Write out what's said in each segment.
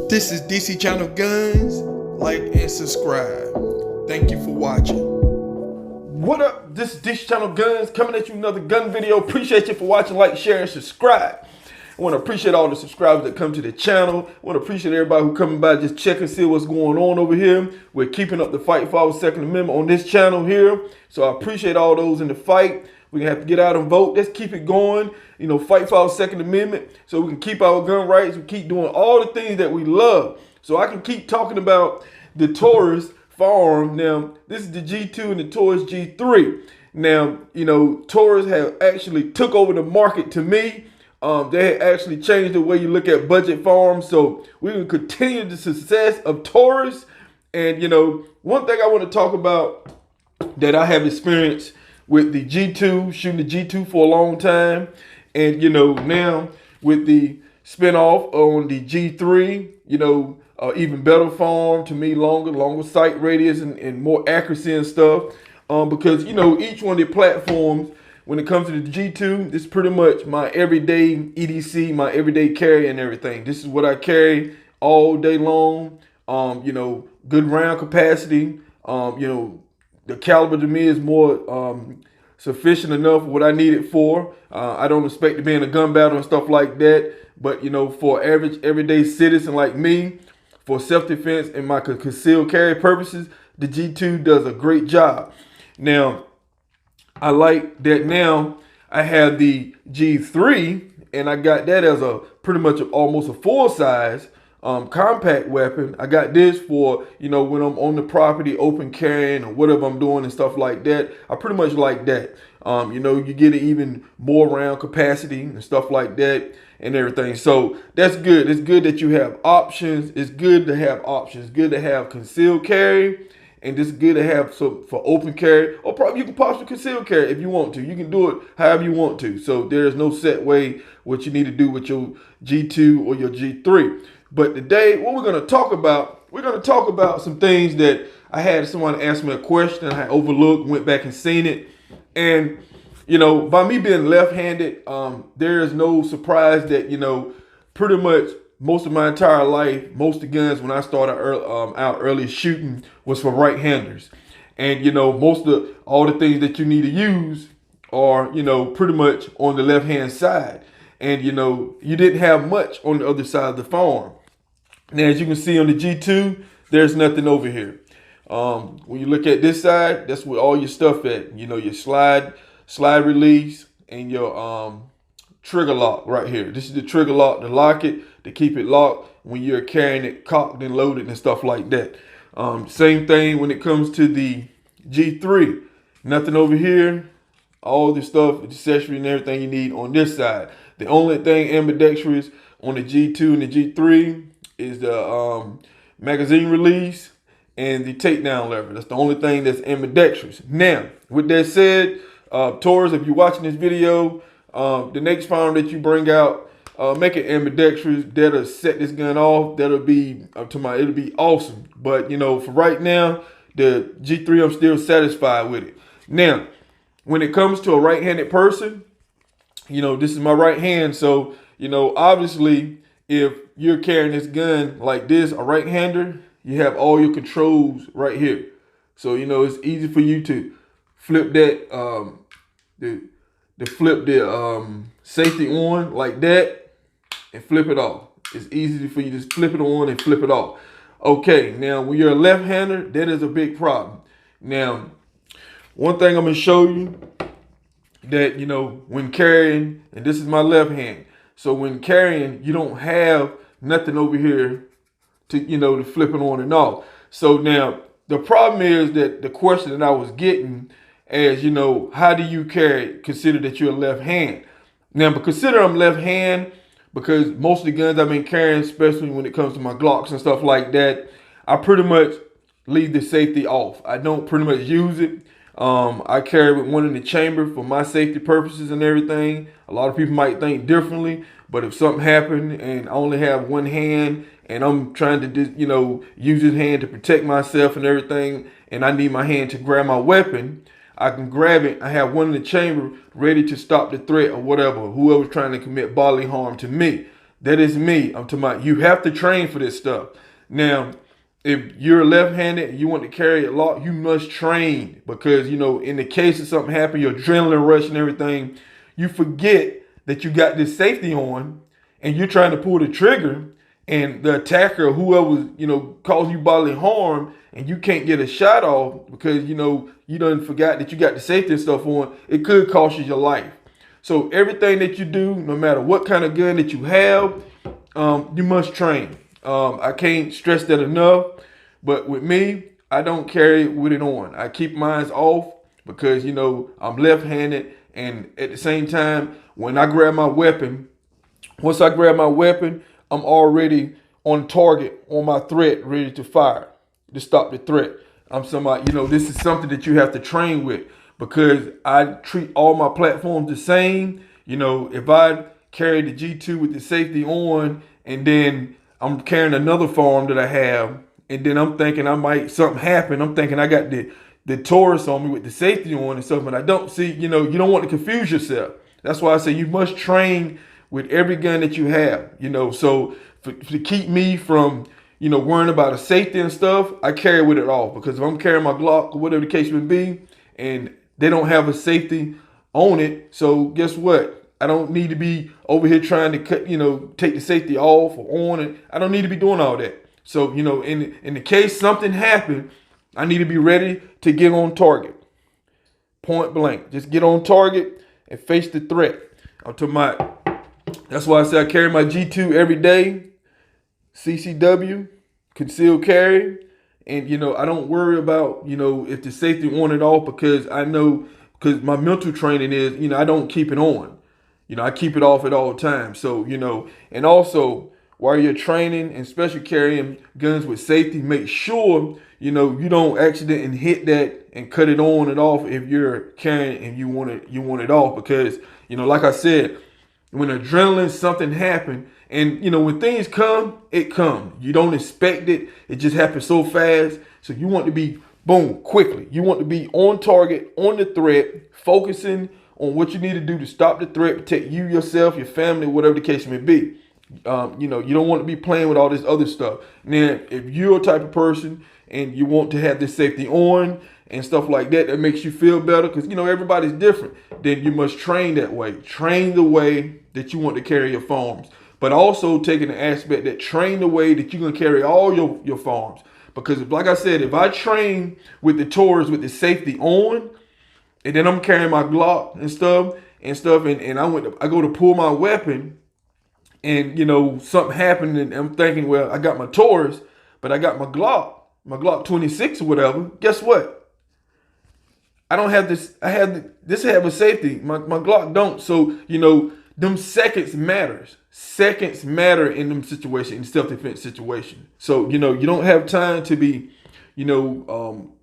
This is DC Channel Guns. Like and subscribe. Thank you for watching. What up? This is DC Channel Guns coming at you another gun video. Appreciate you for watching, like, share, and subscribe. I want to appreciate all the subscribers that come to the channel. I want to appreciate everybody who coming by just check and see what's going on over here. We're keeping up the fight for our Second Amendment on this channel here. So I appreciate all those in the fight. We're going to have to get out and vote. Let's keep it going. You know, fight for our Second Amendment so we can keep our gun rights. We keep doing all the things that we love. So I can keep talking about the Taurus firearm. Now, this is the G2 and the Taurus G3. Now, you know, Taurus have actually took over the market to me. They actually changed the way you look at budget firearms. So we're going to continue the success of Taurus. And, you know, one thing I want to talk about that I have experienced with the G2, shooting the G2 for a long time. And, you know, now with the spinoff on the G3, you know, even better firearm to me, longer sight radius and more accuracy and stuff. Because, you know, each one of the platforms, when it comes to the G2, this is pretty much my everyday EDC, my everyday carry and everything. This is what I carry all day long. You know, good round capacity. You know, the caliber to me is more sufficient enough for what I need it for. I don't expect to be in a gun battle and stuff like that. But, you know, for average everyday citizen like me, for self-defense and my concealed carry purposes, the G2 does a great job. Now, I like that now I have the G3 and I got that as a pretty much almost a full size compact weapon. I got this for, you know, when I'm on the property, open carrying or whatever I'm doing and stuff like that. I pretty much like that. You know, you get even more round capacity and stuff like that and everything. So that's good. It's good that you have options. It's good to have options. It's good to have concealed carry. And this is good to have some for open carry, or probably you can possibly conceal carry if you want to. You can do it however you want to. So there is no set way what you need to do with your G2 or your G3. But today, what we're going to talk about some things that I had someone ask me a question I overlooked, went back and seen it. And, you know, by me being left-handed, there is no surprise that, you know, pretty much most of my entire life, most of the guns when I started out early shooting was for right-handers. And, you know, all the things that you need to use are, you know, pretty much on the left-hand side. And, you know, you didn't have much on the other side of the firearm. Now, as you can see on the G2, there's nothing over here. When you look at this side, that's where all your stuff at. You know, your slide release and your trigger lock right here. This is the trigger lock to lock it, to keep it locked when you're carrying it cocked and loaded and stuff like that. Same thing when it comes to the G3. Nothing over here. All the stuff, accessory and everything you need on this side. The only thing ambidextrous on the G2 and the G3 is the magazine release and the takedown lever. That's the only thing that's ambidextrous. Now, with that said, Taurus, if you're watching this video, the next firearm that you bring out, make it ambidextrous. That'll set this gun off. That'll be it'll be awesome. But, you know, for right now, the G3, I'm still satisfied with it. Now, when it comes to a right-handed person, you know, this is my right hand. So, you know, obviously, if you're carrying this gun like this, a right-hander, you have all your controls right here. So, you know, it's easy for you to flip that, flip the safety on like that and flip it off. It's easy for you to just flip it on and flip it off. Okay, now when you're a left-hander, that is a big problem. Now, one thing I'm going to show you that, you know, when carrying, and this is my left hand. So when carrying, you don't have nothing over here to, you know, to flip it on and off. So now the problem is that the question that I was getting as, you know, how do you carry, consider that you're a left hand? Now, but consider I'm left hand because most of the guns I've been carrying, especially when it comes to my Glocks and stuff like that, I pretty much leave the safety off. I don't pretty much use it. I carry with one in the chamber for my safety purposes and everything. A lot of people might think differently, but if something happened and I only have one hand and I'm trying to, you know, use this hand to protect myself and everything, and I need my hand to grab my weapon, I can grab it. I have one in the chamber ready to stop the threat or whatever, whoever's trying to commit bodily harm to me. That is me. I'm talking about you have to train for this stuff. Now, if you're left-handed and you want to carry a lock, you must train because, in the case of something happen, your adrenaline rush and everything, you forget that you got this safety on and you're trying to pull the trigger and the attacker or whoever, causing you bodily harm and you can't get a shot off because, you done forgot that you got the safety and stuff on, it could cost you your life. So everything that you do, no matter what kind of gun that you have, you must train. I can't stress that enough. But with me, I don't carry it with it on. I keep mine off because, I'm left-handed. And at the same time, when I grab my weapon, once I grab my weapon, I'm already on target, on my threat, ready to fire, to stop the threat. I'm somebody, this is something that you have to train with because I treat all my platforms the same. If I carry the G2 with the safety on and then I'm carrying another firearm that I have, and then I'm thinking something happen. I'm thinking I got the Taurus on me with the safety on and stuff, and I don't see, you don't want to confuse yourself. That's why I say you must train with every gun that you have, so to keep me from, worrying about a safety and stuff, I carry with it all because if I'm carrying my Glock or whatever the case may be, and they don't have a safety on it, so guess what? I don't need to be over here trying to cut, take the safety off or on, and I don't need to be doing all that. So, in the case something happened, I need to be ready to get on target. Point blank. Just get on target and face the threat. That's why I say I carry my G2 every day. CCW, concealed carry. And, I don't worry about, if the safety on it off because I know, because my mental training is, I don't keep it on. I keep it off at all times. So, and also while you're training and especially carrying guns with safety, make sure, you don't accidentally hit that and cut it on and off if you're carrying and you want it off because, like I said, when adrenaline, something happened and, when things come, it comes. You don't expect it. It just happens so fast. So you want to be, boom, quickly. You want to be on target, on the threat, focusing on what you need to do to stop the threat, protect you, yourself, your family, whatever the case may be. You don't want to be playing with all this other stuff. Now, if you're a type of person and you want to have this safety on and stuff like that, that makes you feel better because, everybody's different, then you must train that way. Train the way that you want to carry your firearms. But also taking the aspect that train the way that you're going to carry all your firearms. Because, like I said, if I train with the Taurus with the safety on, and then I'm carrying my Glock and stuff, and I go to pull my weapon, and something happened, and I'm thinking, well, I got my Taurus, but I got my Glock 26 or whatever. Guess what? I don't have this. I have a safety. My Glock don't. So them seconds matters. Seconds matter in them situations, in self-defense situation. So you don't have time to be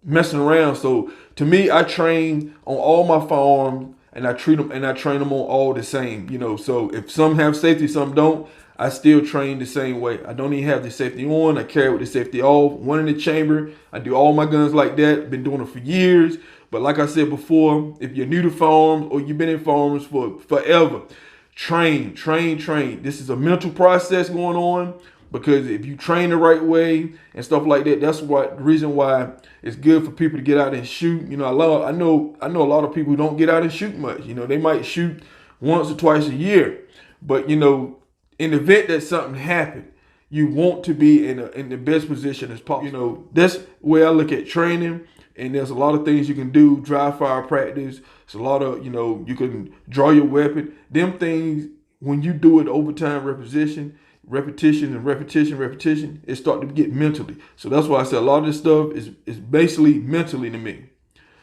messing around. So to me, I train on all my firearms and I treat them and I train them on all the same, so if some have safety, some don't, I still train the same way. I don't even have the safety on. I carry with the safety off, one in the chamber. I do all my guns like that. Been doing it for years. But like I said before, if you're new to firearms or you've been in firearms for forever, train. This is a mental process going on. Because if you train the right way and stuff like that, that's the reason why it's good for people to get out and shoot. I know a lot of people who don't get out and shoot much. They might shoot once or twice a year. But in the event that something happened, you want to be in the best position as possible. That's where I look at training. And there's a lot of things you can do, dry fire practice. It's a lot of, you can draw your weapon. Them things, when you do it over time, repetition, it starts to get mentally. So that's why I said a lot of this stuff is basically mentally to me.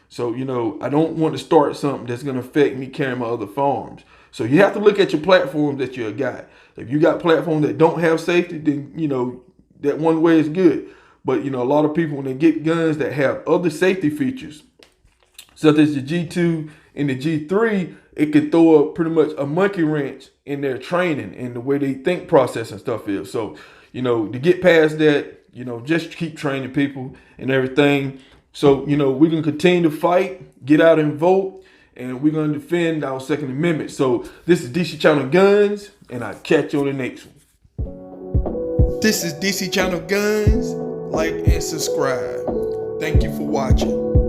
So, I don't want to start something that's going to affect me carrying my other firearms. So you have to look at your platforms that you got. If you got platforms that don't have safety, then, that one way is good. But, a lot of people, when they get guns that have other safety features, such as the G2 and the G3, it can throw up pretty much a monkey wrench in their training and the way they think process and stuff is. So, to get past that, just keep training people and everything. So, we can continue to fight, get out and vote, and we're going to defend our Second Amendment. So this is DC Channel Guns, and I'll catch you on the next one. This is DC Channel Guns. Like and subscribe. Thank you for watching.